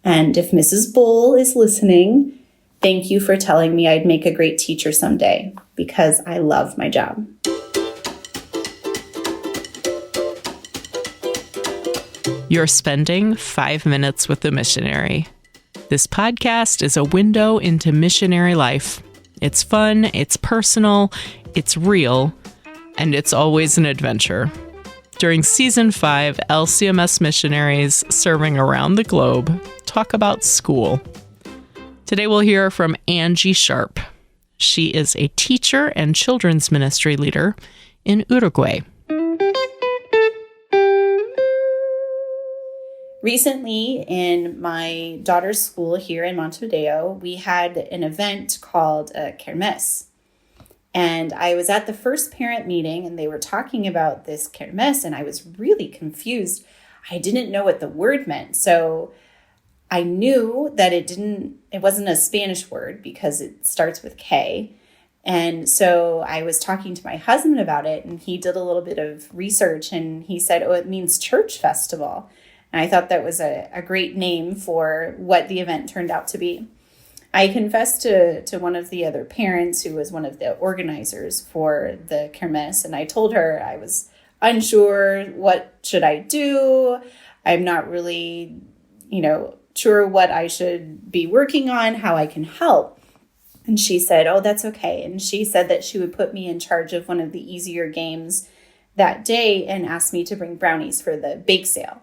And if Mrs. Bull is listening, thank you for telling me I'd make a great teacher someday, because I love my job. You're spending 5 minutes with the missionary. This podcast is a window into missionary life. It's fun, it's personal, it's real, and it's always an adventure. During Season 5, LCMS missionaries serving around the globe talk about school. Today we'll hear from Angie Sharp. She is a teacher and children's ministry leader in Uruguay. Recently, in my daughter's school here in Montevideo, we had an event called a Kermesse. And I was at the first parent meeting, and they were talking about this Kermesse, and I was really confused. I didn't know what the word meant. So I knew that it wasn't a Spanish word because it starts with K. And so I was talking to my husband about it, and he did a little bit of research, and he said, it means church festival. And I thought that was a great name for what the event turned out to be. I confessed to one of the other parents who was one of the organizers for the Kermesse, and I told her I was unsure, what should I do? I'm not really, sure what I should be working on, how I can help. And she said, oh, that's okay. And she said that she would put me in charge of one of the easier games that day and asked me to bring brownies for the bake sale.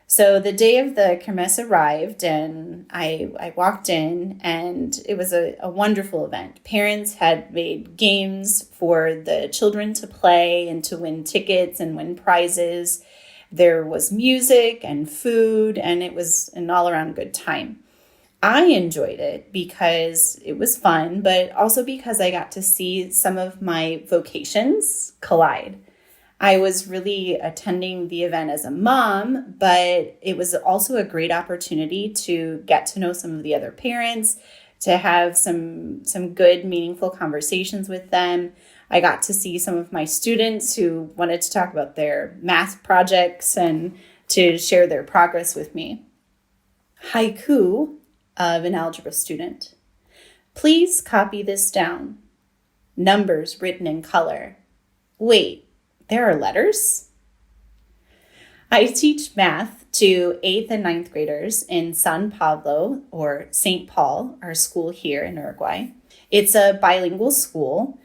So the day of the Kermesse arrived, and I walked in, and it was a wonderful event. Parents had made games for the children to play and to win tickets and win prizes. There was music and food, and it was an all-around good time. I enjoyed it because it was fun, but also because I got to see some of my vocations collide. I was really attending the event as a mom, but it was also a great opportunity to get to know some of the other parents, to have some good, meaningful conversations with them. I got to see some of my students who wanted to talk about their math projects and to share their progress with me. Haiku of an algebra student. Please copy this down. Numbers written in color. Wait. There are letters? I teach math to 8th and 9th graders in San Pablo, or St. Paul, our school here in Uruguay. It's a bilingual school,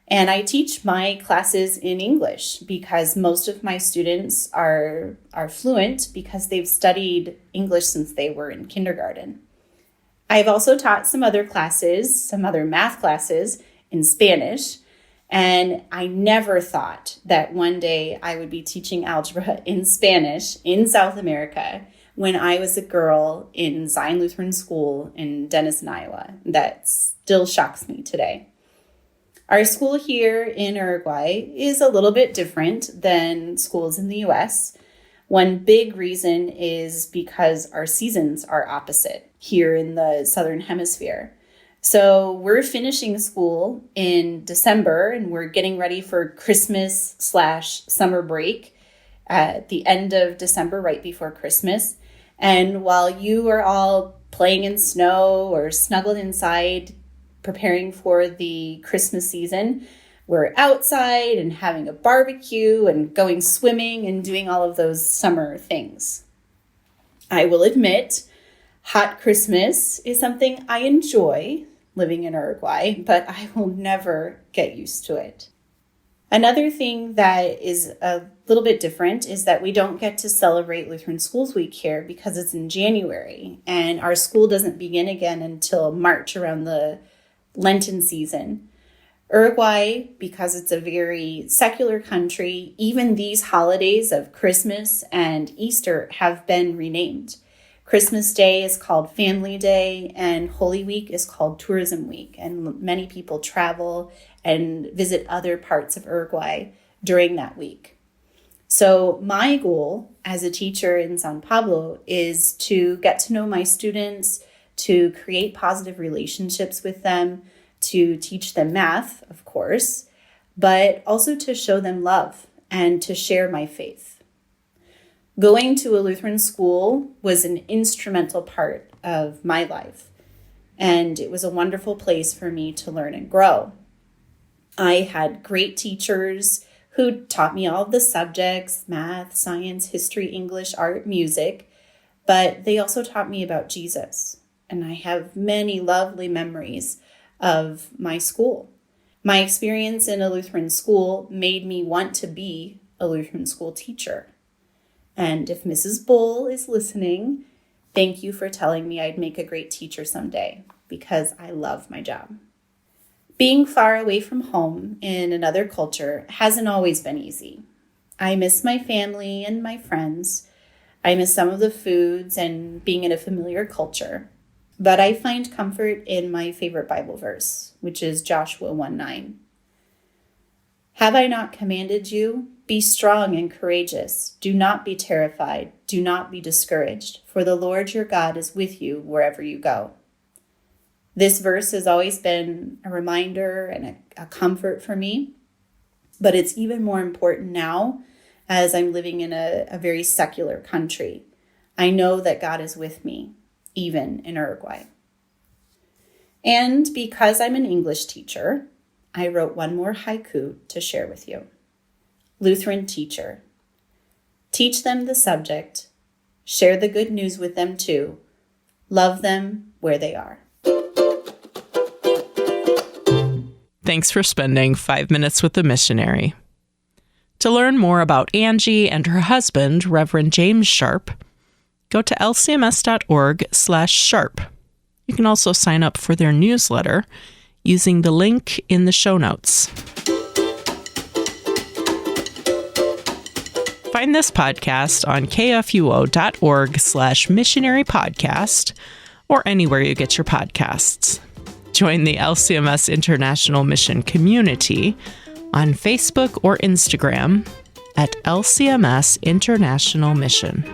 and I teach my classes in English because most of my students are fluent because they've studied English since they were in kindergarten. I've also taught some other math classes in Spanish. And I never thought that one day I would be teaching algebra in Spanish in South America when I was a girl in Zion Lutheran School in Denison, Iowa. That still shocks me today. Our school here in Uruguay is a little bit different than schools in the US. One big reason is because our seasons are opposite here in the Southern Hemisphere. So we're finishing school in December, and we're getting ready for Christmas/summer break at the end of December, right before Christmas. And while you are all playing in snow or snuggled inside, preparing for the Christmas season, we're outside and having a barbecue and going swimming and doing all of those summer things. I will admit, hot Christmas is something I enjoy living in Uruguay, but I will never get used to it. Another thing that is a little bit different is that we don't get to celebrate Lutheran Schools Week here because it's in January, and our school doesn't begin again until March, around the Lenten season. Uruguay, because it's a very secular country, even these holidays of Christmas and Easter have been renamed. Christmas Day is called Family Day, and Holy Week is called Tourism Week. And many people travel and visit other parts of Uruguay during that week. So my goal as a teacher in San Pablo is to get to know my students, to create positive relationships with them, to teach them math, of course, but also to show them love and to share my faith. Going to a Lutheran school was an instrumental part of my life, and it was a wonderful place for me to learn and grow. I had great teachers who taught me all of the subjects, math, science, history, English, art, music, but they also taught me about Jesus. And I have many lovely memories of my school. My experience in a Lutheran school made me want to be a Lutheran school teacher. And if Mrs. Bull is listening, thank you for telling me I'd make a great teacher someday, because I love my job. Being far away from home in another culture hasn't always been easy. I miss my family and my friends. I miss some of the foods and being in a familiar culture. But I find comfort in my favorite Bible verse, which is Joshua 1:9. Have I not commanded you? Be strong and courageous. Do not be terrified. Do not be discouraged, for the Lord your God is with you wherever you go. This verse has always been a reminder and a comfort for me, but it's even more important now as I'm living in a very secular country. I know that God is with me, even in Uruguay. And because I'm an English teacher, I wrote one more haiku to share with you. Lutheran teacher, teach them the subject, share the good news with them too, love them where they are. Thanks for spending 5 minutes with the missionary. To learn more about Angie and her husband, Reverend James Sharp, go to lcms.org/sharp. You can also sign up for their newsletter using the link in the show notes. Find this podcast on kfuo.org/missionary podcast or anywhere you get your podcasts. Join the LCMS International Mission community on Facebook or Instagram at LCMS International Mission.